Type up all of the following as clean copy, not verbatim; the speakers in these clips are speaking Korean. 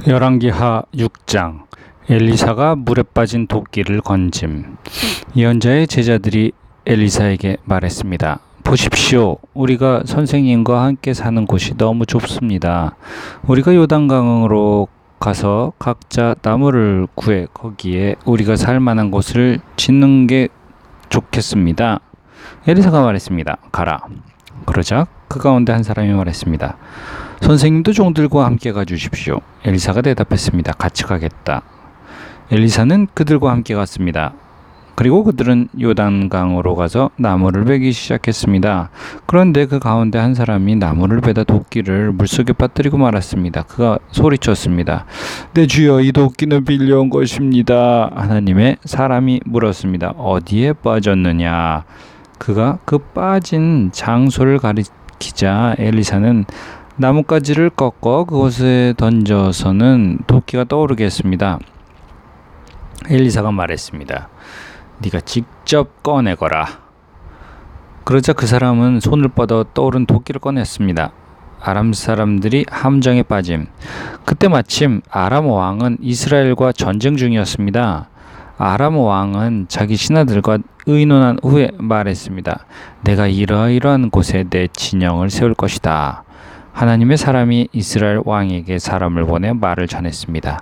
열왕기하 6장 엘리사가 물에 빠진 도끼를 건짐. 예언자의 제자들이 엘리사에게 말했습니다. 보십시오. 우리가 선생님과 함께 사는 곳이 너무 좁습니다. 우리가 요단강으로 가서 각자 나무를 구해 거기에 우리가 살 만한 곳을 짓는 게 좋겠습니다. 엘리사가 말했습니다. 가라. 그러자 그 가운데 한 사람이 말했습니다. 선생님도 종들과 함께 가주십시오. 엘리사가 대답했습니다. 같이 가겠다. 엘리사는 그들과 함께 갔습니다. 그리고 그들은 요단강으로 가서 나무를 베기 시작했습니다. 그런데 그 가운데 한 사람이 나무를 베다 도끼를 물속에 빠뜨리고 말았습니다. 그가 소리쳤습니다. 내 주여, 이 도끼는 빌려온 것입니다. 하나님의 사람이 물었습니다. 어디에 빠졌느냐? 그가 그 빠진 장소를 가리키자 엘리사는 나뭇가지를 꺾어 그곳에 던져서는 도끼가 떠오르게 했습니다. 엘리사가 말했습니다. 네가 직접 꺼내거라. 그러자 그 사람은 손을 뻗어 떠오른 도끼를 꺼냈습니다. 아람 사람들이 함정에 빠짐. 그때 마침 아람 왕은 이스라엘과 전쟁 중이었습니다. 아람 왕은 자기 신하들과 의논한 후에 말했습니다. 내가 이러이러한 곳에 내 진영을 세울 것이다. 하나님의 사람이 이스라엘 왕에게 사람을 보내 말을 전했습니다.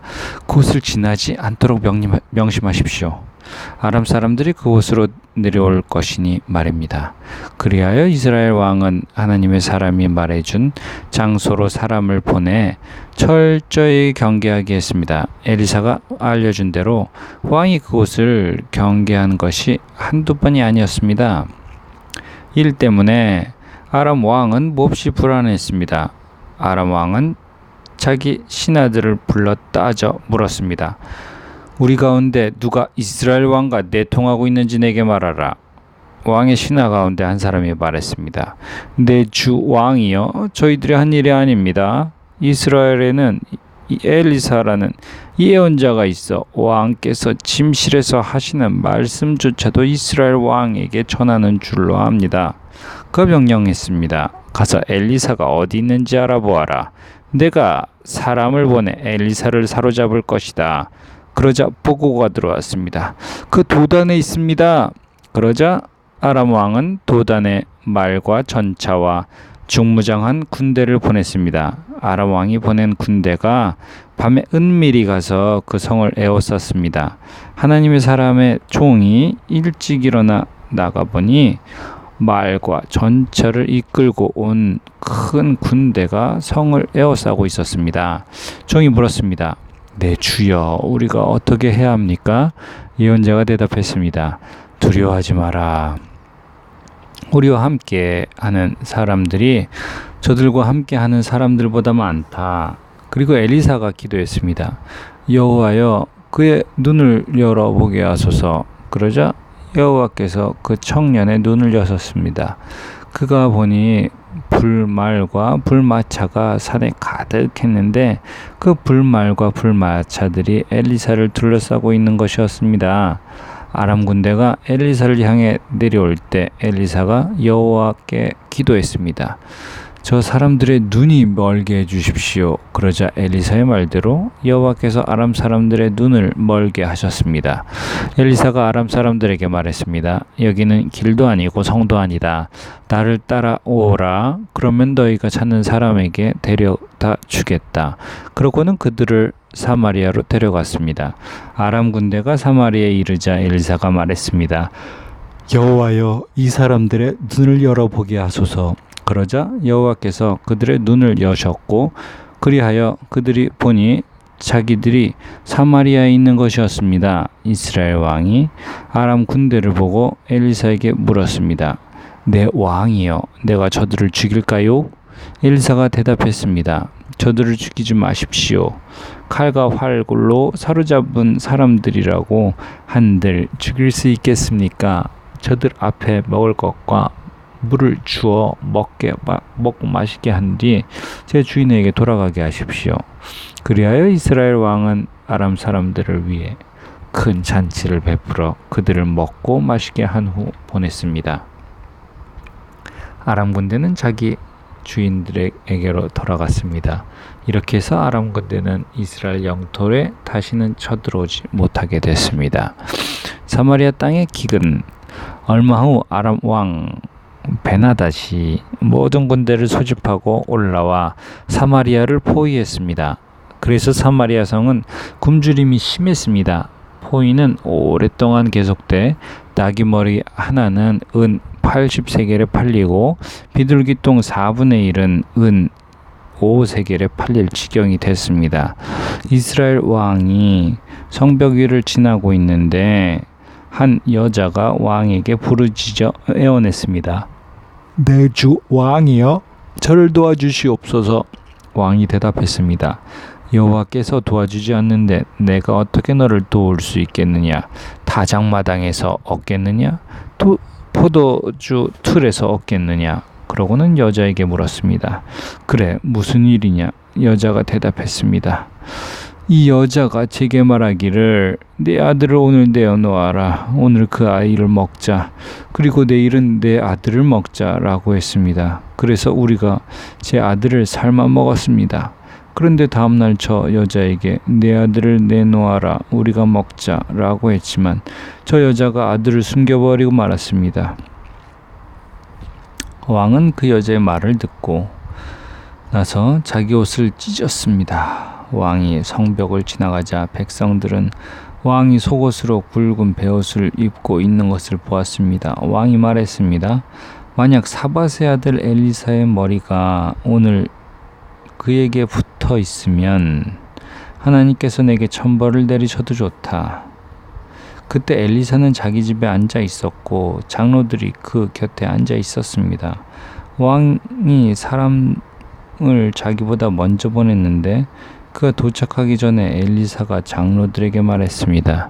그곳을 지나지 않도록 명심하십시오. 아람 사람들이 그곳으로 내려올 것이니 말입니다. 그리하여 이스라엘 왕은 하나님의 사람이 말해준 장소로 사람을 보내 철저히 경계하게 했습니다. 엘리사가 알려준 대로 왕이 그곳을 경계한 것이 한두 번이 아니었습니다. 일 때문에 아람 왕은 몹시 불안했습니다. 아람 왕은 자기 신하들을 불러 따져 물었습니다. 우리 가운데 누가 이스라엘 왕과 내통하고 있는지 내게 말하라. 왕의 신하 가운데 한 사람이 말했습니다. 내 주 왕이여, 저희들이 한 일이 아닙니다. 이스라엘에는 엘리사라는 예언자가 있어 왕께서 침실에서 하시는 말씀조차도 이스라엘 왕에게 전하는 줄로 압니다. 그가 명령했습니다. 가서 엘리사가 어디 있는지 알아보아라. 내가 사람을 보내 엘리사를 사로잡을 것이다. 그러자 보고가 들어왔습니다. 그 도단에 있습니다. 그러자 아람 왕은 도단에 말과 전차와 중무장한 군대를 보냈습니다. 아람 왕이 보낸 군대가 밤에 은밀히 가서 그 성을 에워쌌습니다. 하나님의 사람의 종이 일찍 일어나 나가보니 말과 전차를 이끌고 온 큰 군대가 성을 에워싸고 있었습니다. 종이 물었습니다. 네, 주여, 우리가 어떻게 해야 합니까? 예언자가 대답했습니다. 두려워하지 마라. 우리와 함께 하는 사람들이 저들과 함께 하는 사람들보다 많다. 그리고 엘리사가 기도했습니다. 여호와여, 그의 눈을 열어보게 하소서. 그러자 여호와께서 그 청년의 눈을 여셨습니다. 그가 보니 불말과 불마차가 산에 가득했는데 그 불말과 불마차들이 엘리사를 둘러싸고 있는 것이었습니다. 아람 군대가 엘리사를 향해 내려올 때 엘리사가 여호와께 기도했습니다. 저 사람들의 눈이 멀게 해주십시오. 그러자 엘리사의 말대로 여호와께서 아람 사람들의 눈을 멀게 하셨습니다. 엘리사가 아람 사람들에게 말했습니다. 여기는 길도 아니고 성도 아니다. 나를 따라오라. 그러면 너희가 찾는 사람에게 데려다 주겠다. 그러고는 그들을 사마리아로 데려갔습니다. 아람 군대가 사마리아에 이르자 엘리사가 말했습니다. 여호와여, 이 사람들의 눈을 열어보게 하소서. 그러자 여호와께서 그들의 눈을 여셨고 그리하여 그들이 보니 자기들이 사마리아에 있는 것이었습니다. 이스라엘 왕이 아람 군대를 보고 엘리사에게 물었습니다. 내 왕이여, 내가 저들을 죽일까요? 엘리사가 대답했습니다. 저들을 죽이지 마십시오. 칼과 활로 사로잡은 사람들이라고 한들 죽일 수 있겠습니까? 저들 앞에 먹을 것과 물을 주어 먹고 마시게 한 뒤 제 주인에게 돌아가게 하십시오. 그리하여 이스라엘 왕은 아람 사람들을 위해 큰 잔치를 베풀어 그들을 먹고 마시게 한 후 보냈습니다. 아람 군대는 자기 주인들에게로 돌아갔습니다. 이렇게 해서 아람 군대는 이스라엘 영토에 다시는 쳐들어오지 못하게 됐습니다. 사마리아 땅의 기근. 얼마 후 아람 왕 베나닷이 모든 군대를 소집하고 올라와 사마리아를 포위했습니다. 그래서 사마리아 성은 굶주림이 심했습니다. 포위는 오랫동안 계속돼 나귀머리 하나는 은 80세겔에 팔리고 비둘기똥 4분의 1은 은 5세겔에 팔릴 지경이 됐습니다. 이스라엘 왕이 성벽 위를 지나고 있는데 한 여자가 왕에게 부르짖어 애원했습니다. 내 주 왕이여, 저를 도와주시옵소서. 왕이 대답했습니다. 여호와께서 도와주지 않는데 내가 어떻게 너를 도울 수 있겠느냐? 다장마당에서 얻겠느냐? 또 포도주 틀에서 얻겠느냐? 그러고는 여자에게 물었습니다. 그래, 무슨 일이냐? 여자가 대답했습니다. 이 여자가 제게 말하기를 내 아들을 오늘 내어놓아라. 오늘 그 아이를 먹자. 그리고 내일은 내 아들을 먹자라고 했습니다. 그래서 우리가 제 아들을 삶아 먹었습니다. 그런데 다음날 저 여자에게 내 아들을 내놓아라. 우리가 먹자라고 했지만 저 여자가 아들을 숨겨버리고 말았습니다. 왕은 그 여자의 말을 듣고 나서 자기 옷을 찢었습니다. 왕이 성벽을 지나가자 백성들은 왕이 속옷으로 굵은 베옷을 입고 있는 것을 보았습니다. 왕이 말했습니다. 만약 사밧의 아들 엘리사의 머리가 오늘 그에게 붙어 있으면 하나님께서 내게 천벌을 내리셔도 좋다. 그때 엘리사는 자기 집에 앉아 있었고 장로들이 그 곁에 앉아 있었습니다. 왕이 사람을 자기보다 먼저 보냈는데 그가 도착하기 전에 엘리사가 장로들에게 말했습니다.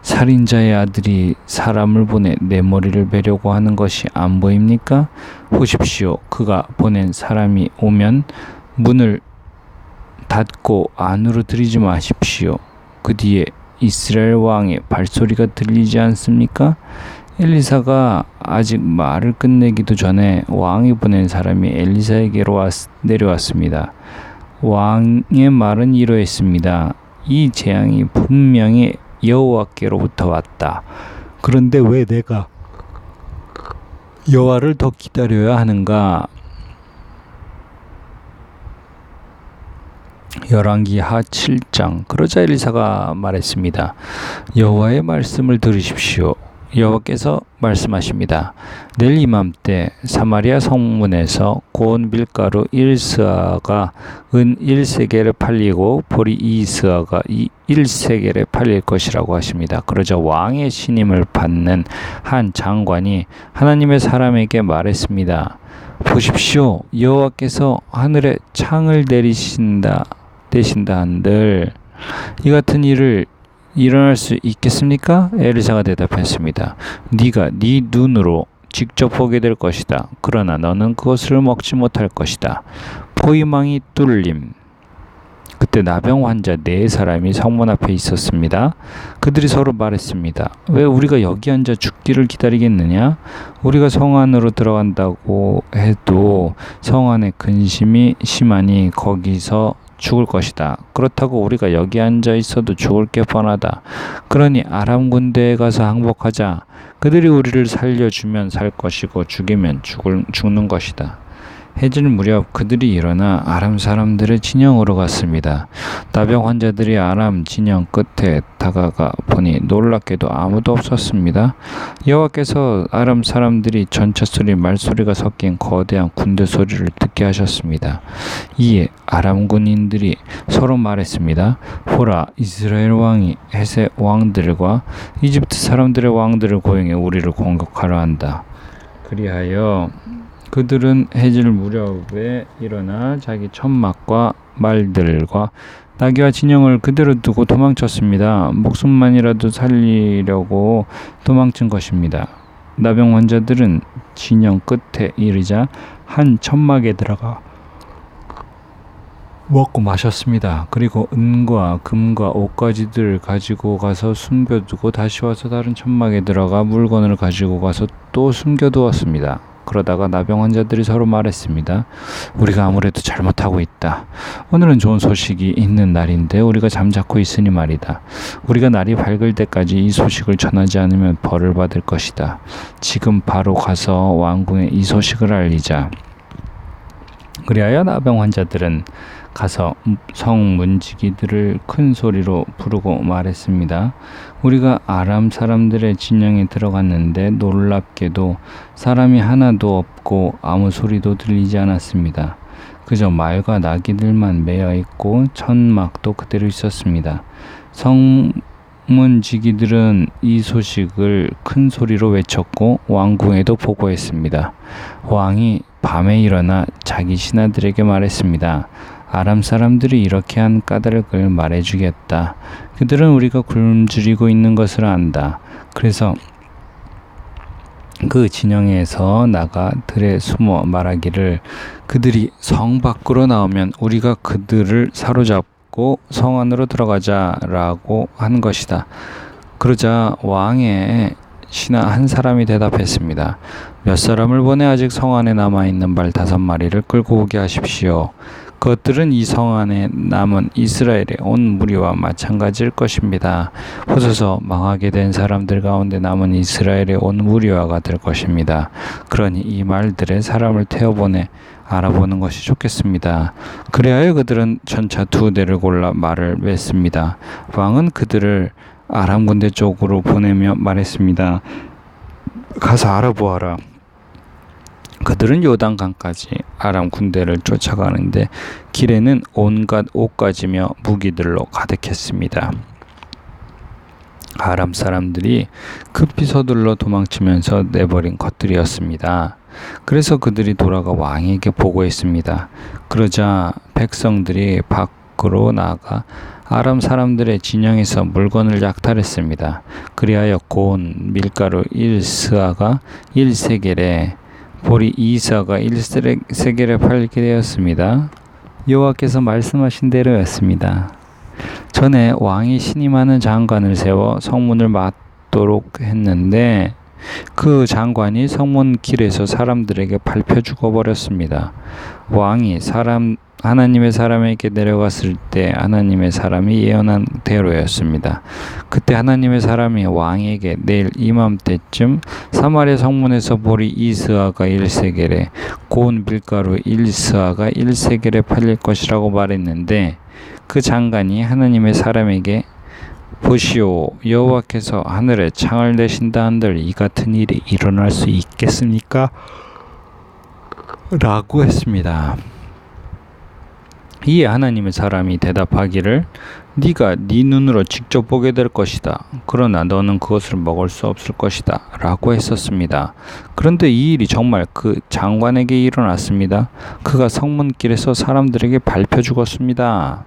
살인자의 아들이 사람을 보내 내 머리를 베려고 하는 것이 안 보입니까? 보십시오. 그가 보낸 사람이 오면 문을 닫고 안으로 들이지 마십시오. 그 뒤에 이스라엘 왕의 발소리가 들리지 않습니까? 엘리사가 아직 말을 끝내기도 전에 왕이 보낸 사람이 엘리사에게로 내려왔습니다. 왕의 말은 이러했습니다. 이 재앙이 분명히 여호와께로부터 왔다. 그런데 왜 내가 여호와를 더 기다려야 하는가? 열왕기하 7장. 그러자 엘리사가 말했습니다. 여호와의 말씀을 들으십시오. 여호와께서 말씀하십니다. 내일 이맘때 사마리아 성문에서 고운 밀가루 1스아가 은 1세겔에 팔리고 보리 2스아가 1세겔에 팔릴 것이라고 하십니다. 그러자 왕의 신임을 받는 한 장관이 하나님의 사람에게 말했습니다. 보십시오. 여호와께서 하늘에 창을 내리신다 한들 이 같은 일을 일어날 수 있겠습니까? 엘리사가 대답했습니다. 네가 네 눈으로 직접 보게 될 것이다. 그러나 너는 그것을 먹지 못할 것이다. 포위망이 뚫림. 그때 나병 환자 4사람이 성문 앞에 있었습니다. 그들이 서로 말했습니다. 왜 우리가 여기 앉아 죽기를 기다리겠느냐? 우리가 성 안으로 들어간다고 해도 성 안에 근심이 심하니 거기서 죽을 것이다. 그렇다고 우리가 여기 앉아 있어도 죽을 게 뻔하다. 그러니 아람 군대에 가서 항복하자. 그들이 우리를 살려주면 살 것이고 죽이면 죽는 것이다. 해질 무렵 그들이 일어나 아람 사람들의 진영으로 갔습니다. 나병 환자들이 아람 진영 끝에 다가가 보니 놀랍게도 아무도 없었습니다. 여호와께서 아람 사람들이 전차 소리 말소리가 섞인 거대한 군대 소리를 듣게 하셨습니다. 이에 아람 군인들이 서로 말했습니다. 보라, 이스라엘 왕이 헷의 왕들과 이집트 사람들의 왕들을 고용해 우리를 공격하려 한다. 그리하여 그들은 해질 무렵에 일어나 자기 천막과 말들과 나귀와 진영을 그대로 두고 도망쳤습니다. 목숨만이라도 살리려고 도망친 것입니다. 나병 환자들은 진영 끝에 이르자 한 천막에 들어가 먹고 마셨습니다. 그리고 은과 금과 옷가지들을 가지고 가서 숨겨두고 다시 와서 다른 천막에 들어가 물건을 가지고 가서 또 숨겨두었습니다. 그러다가 나병 환자들이 서로 말했습니다. 우리가 아무래도 잘못하고 있다. 오늘은 좋은 소식이 있는 날인데 우리가 잠자코 있으니 말이다. 우리가 날이 밝을 때까지 이 소식을 전하지 않으면 벌을 받을 것이다. 지금 바로 가서 왕궁에 이 소식을 알리자. 그리하여 나병 환자들은 가서 성 문지기들을 큰 소리로 부르고 말했습니다. 우리가 아람 사람들의 진영에 들어갔는데 놀랍게도 사람이 하나도 없고 아무 소리도 들리지 않았습니다. 그저 말과 나귀들만 매여 있고 천막도 그대로 있었습니다. 성 문지기들은 이 소식을 큰 소리로 외쳤고 왕궁에도 보고했습니다. 왕이 밤에 일어나 자기 신하들에게 말했습니다. 아람 사람들이 이렇게 한 까닭을 말해주겠다. 그들은 우리가 굶주리고 있는 것을 안다. 그래서 그 진영에서 나가 들에 숨어 말하기를 그들이 성 밖으로 나오면 우리가 그들을 사로잡고 성 안으로 들어가자라고 한 것이다. 그러자 왕의 신하 한 사람이 대답했습니다. 몇 사람을 보내 아직 성 안에 남아있는 말 5마리를 끌고 오게 하십시오. 그것들은 이 성 안에 남은 이스라엘의 온 무리와 마찬가지일 것입니다. 보소서 망하게 된 사람들 가운데 남은 이스라엘의 온 무리와가 될 것입니다. 그러니 이 말들에 사람을 태워보내 알아보는 것이 좋겠습니다. 그리하여 그들은 전차 2대를 골라 말을 맺습니다. 왕은 그들을 아람 군대 쪽으로 보내며 말했습니다. 가서 알아보아라. 그들은 요단강까지 아람 군대를 쫓아가는데 길에는 온갖 옷가지며 무기들로 가득했습니다. 아람 사람들이 급히 서둘러 도망치면서 내버린 것들이었습니다. 그래서 그들이 돌아가 왕에게 보고했습니다. 그러자 백성들이 밖으로 나가 아람 사람들의 진영에서 물건을 약탈했습니다. 그리하여 고운 밀가루 1스아가 1세겔에 보리 2스아가 1세겔에 팔리게 되었습니다. 여호와께서 말씀하신 대로였습니다. 전에 왕이 신임하는 장관을 세워 성문을 막도록 했는데 그 장관이 성문 길에서 사람들에게 밟혀 죽어버렸습니다. 왕이 하나님의 사람에게 내려갔을 때 하나님의 사람이 예언한 대로였습니다. 그때 하나님의 사람이 왕에게 내일 이맘때쯤 사마리아 성문에서 보리 2스아가 1세겔에 고운 밀가루 1스아가 1세겔에 팔릴 것이라고 말했는데 그 장관이 하나님의 사람에게 보시오, 여호와께서 하늘에 창을 내신다 한들 이 같은 일이 일어날 수 있겠습니까? 라고 했습니다. 이에 하나님의 사람이 대답하기를 네가 네 눈으로 직접 보게 될 것이다. 그러나 너는 그것을 먹을 수 없을 것이다. 라고 했었습니다. 그런데 이 일이 정말 그 장관에게 일어났습니다. 그가 성문길에서 사람들에게 밟혀 죽었습니다.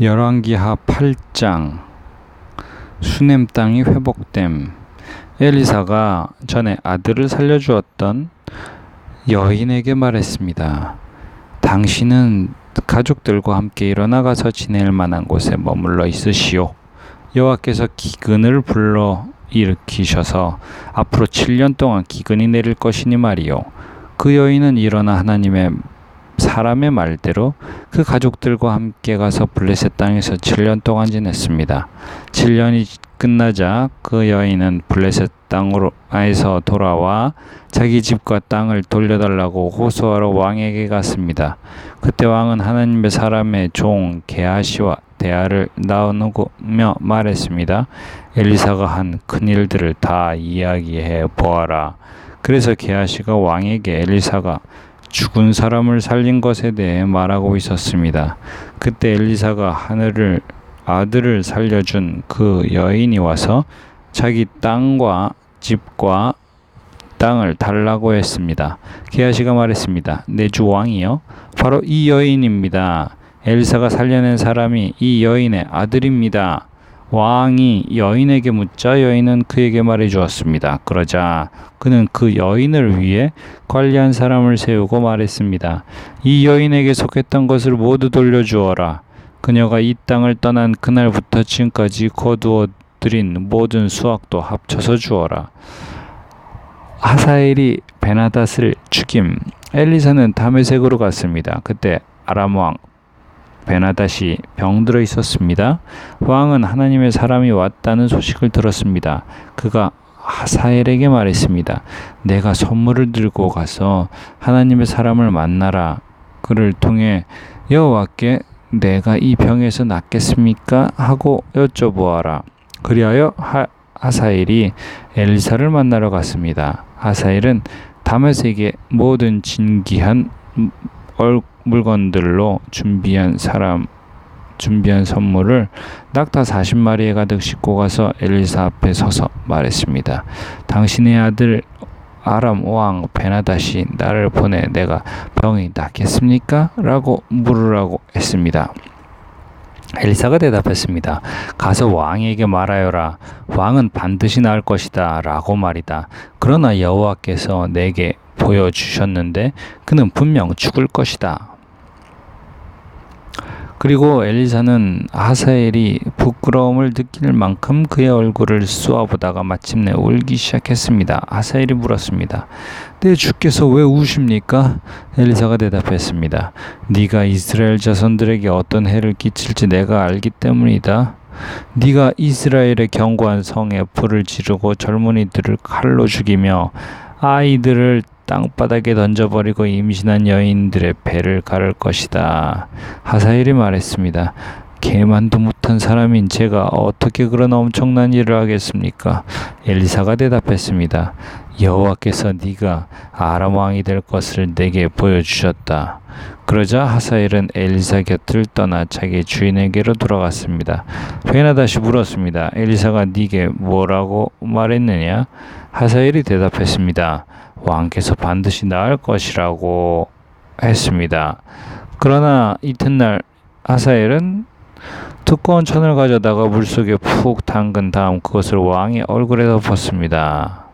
열왕기하 8장 수넴 땅이 회복됨. 엘리사가 전에 아들을 살려주었던 여인에게 말했습니다. 당신은 가족들과 함께 일어나가서 지낼 만한 곳에 머물러 있으시오. 여호와께서 기근을 불러 일으키셔서 앞으로 7년 동안 기근이 내릴 것이니 말이요. 그 여인은 일어나 하나님의 사람의 말대로 그 가족들과 함께 가서 블레셋 땅에서 7년 동안 지냈습니다. 7년이 끝나자 그 여인은 블레셋 땅에서 돌아와 자기 집과 땅을 돌려달라고 호소하러 왕에게 갔습니다. 그때 왕은 하나님의 사람의 종 게하시와 대화를 나누며 말했습니다. 엘리사가 한 큰일들을 다 이야기해 보아라. 그래서 게하시가 왕에게 엘리사가 죽은 사람을 살린 것에 대해 말하고 있었습니다. 그때 엘리사가 아들을 살려준 그 여인이 와서 자기 땅과 집과 땅을 달라고 했습니다. 게하시가 말했습니다. 내 주 왕이요? 바로 이 여인입니다. 엘리사가 살려낸 사람이 이 여인의 아들입니다. 왕이 여인에게 묻자 여인은 그에게 말해 주었습니다. 그러자 그는 그 여인을 위해 관리한 사람을 세우고 말했습니다. 이 여인에게 속했던 것을 모두 돌려주어라. 그녀가 이 땅을 떠난 그날부터 지금까지 거두어 들인 모든 수확도 합쳐서 주어라. 하사엘이 베나닷을 죽임. 엘리사는 다메섹으로 갔습니다. 그때 아람 왕 베나닷이 병들어 있었습니다. 왕은 하나님의 사람이 왔다는 소식을 들었습니다. 그가 하사엘에게 말했습니다. 내가 선물을 들고 가서 하나님의 사람을 만나라. 그를 통해 여호와께 내가 이 병에서 낫겠습니까? 하고 여쭤보아라. 그리하여 하사엘이 엘리사를 만나러 갔습니다. 하사엘은 다메섹의 모든 진귀한 물건들로 준비한 선물을 낙타 40마리에 가득 싣고 가서 엘리사 앞에 서서 말했습니다. 당신의 아들 아람 왕 베나닷이 나를 보내 내가 병이 낫겠습니까? 라고 물으라고 했습니다. 엘리사가 대답했습니다. 가서 왕에게 말하여라. 왕은 반드시 나을 것이다 라고 말이다. 그러나 여호와께서 내게 보여주셨는데 그는 분명 죽을 것이다. 그리고 엘리사는 하사엘이 부끄러움을 느낄 만큼 그의 얼굴을 쏘아보다가 마침내 울기 시작했습니다. 하사엘이 물었습니다. 내 주께서 왜 우십니까? 엘리사가 대답했습니다. 네가 이스라엘 자손들에게 어떤 해를 끼칠지 내가 알기 때문이다. 네가 이스라엘의 견고한 성에 불을 지르고 젊은이들을 칼로 죽이며 아이들을 땅바닥에 던져버리고 임신한 여인들의 배를 가를 것이다. 하사엘이 말했습니다. 개만도 못한 사람인 제가 어떻게 그런 엄청난 일을 하겠습니까? 엘리사가 대답했습니다. 여호와께서 네가 아람 왕이 될 것을 내게 보여주셨다. 그러자 하사엘은 엘리사 곁을 떠나 자기 주인에게로 돌아갔습니다. 베나닷이 물었습니다. 엘리사가 네게 뭐라고 말했느냐? 하사엘이 대답했습니다. 왕께서 반드시 나을 것이라고 했습니다. 그러나 이튿날 하사엘은 두꺼운 천을 가져다가 물속에 푹 담근 다음 그것을 왕의 얼굴에 덮었습니다.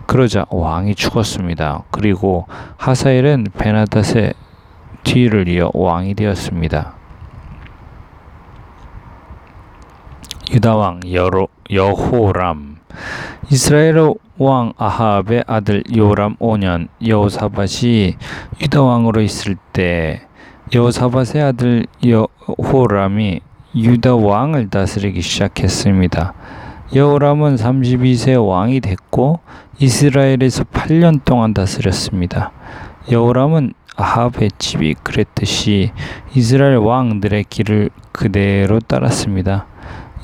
그러자 왕이 죽었습니다. 그리고 하사엘은 베나닷의 뒤를 이어 왕이 되었습니다. 유다왕 여호람. 이스라엘 왕 아합의 아들 요람 5년 여호사밧이 유다왕으로 있을 때 여호사밧의 아들 여호람이 유다 왕을 다스리기 시작했습니다. 여호람은 32세 왕이 됐고 이스라엘에서 8년 동안 다스렸습니다. 여호람은 아합의 집이 그랬듯이 이스라엘 왕들의 길을 그대로 따랐습니다.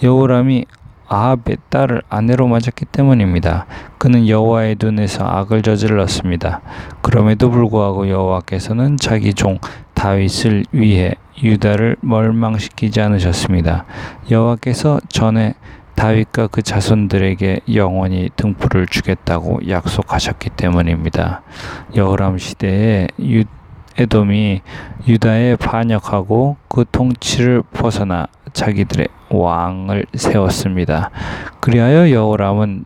여호람이 아합의 딸을 아내로 맞았기 때문입니다. 그는 여호와의 눈에서 악을 저질렀습니다. 그럼에도 불구하고 여호와께서는 자기 종 다윗을 위해 유다를 멸망시키지 않으셨습니다. 여호와께서 전에 다윗과 그 자손들에게 영원히 등불을 주겠다고 약속하셨기 때문입니다. 여호람 시대에 에돔이 유다에 반역하고 그 통치를 벗어나 자기들의 왕을 세웠습니다. 그리하여 여호람은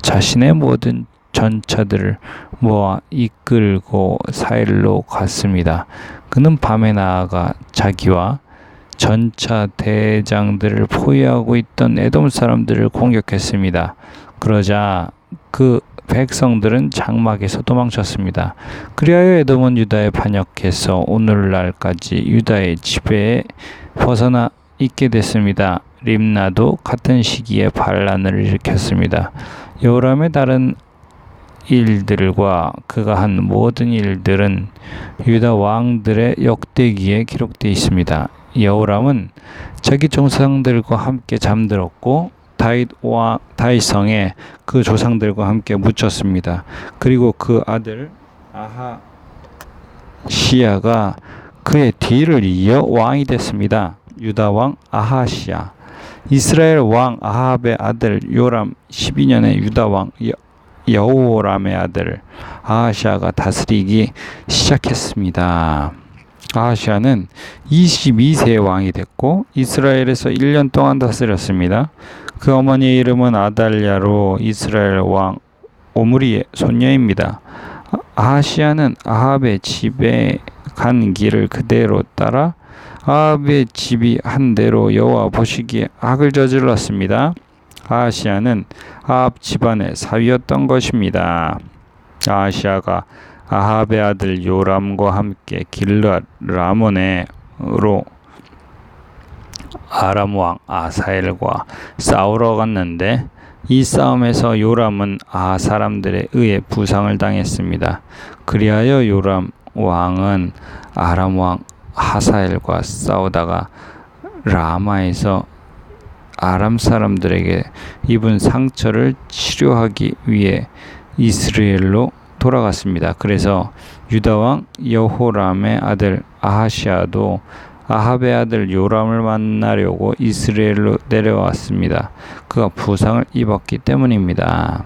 자신의 모든 전차들을 모아 이끌고 사일로 갔습니다. 그는 밤에 나아가 자기와 전차 대장들을 포위하고 있던 에돔 사람들을 공격했습니다. 그러자 그 백성들은 장막에서 도망쳤습니다. 그리하여 에돔은 유다에 반역해서 오늘날까지 유다의 지배에 벗어나 있게 됐습니다. 림나도 같은 시기에 반란을 일으켰습니다. 여호람의 다른 일들과 그가 한 모든 일들은 유다 왕들의 역대기에 기록되어 있습니다. 여호람은 자기 조상들과 함께 잠들었고 다윗성에 그 조상들과 함께 묻혔습니다. 그리고 그 아들 아하시야가 그의 뒤를 이어 왕이 됐습니다. 유다 왕 아하시야. 이스라엘 왕 아합의 아들 요람 12년에 유다 왕 여호람의 아들 아하시야가 다스리기 시작했습니다. 아하시야는 22세의 왕이 됐고 이스라엘에서 1년 동안 다스렸습니다. 그 어머니의 이름은 아달랴로 이스라엘 왕 오므리의 손녀입니다. 아하시야는 아합의 집에 간 길을 그대로 따라 아합의 집이 한대로 여호와 보시기에 악을 저질렀습니다. 아하시아는 아합 집안의 사위였던 것입니다. 아하시아가 아합의 아들 요람과 함께 길르앗 라몬으로 아람 왕 아사엘과 싸우러 갔는데 이 싸움에서 요람은 아하 사람들에 의해 부상을 당했습니다. 그리하여 요람 왕은 아람 왕 하사엘과 싸우다가 라마에서 아람 사람들에게 입은 상처를 치료하기 위해 이스라엘로 돌아갔습니다. 그래서 유다 왕 여호람의 아들 아하시아도 아합의 아들 요람을 만나려고 이스라엘로 내려왔습니다. 그가 부상을 입었기 때문입니다.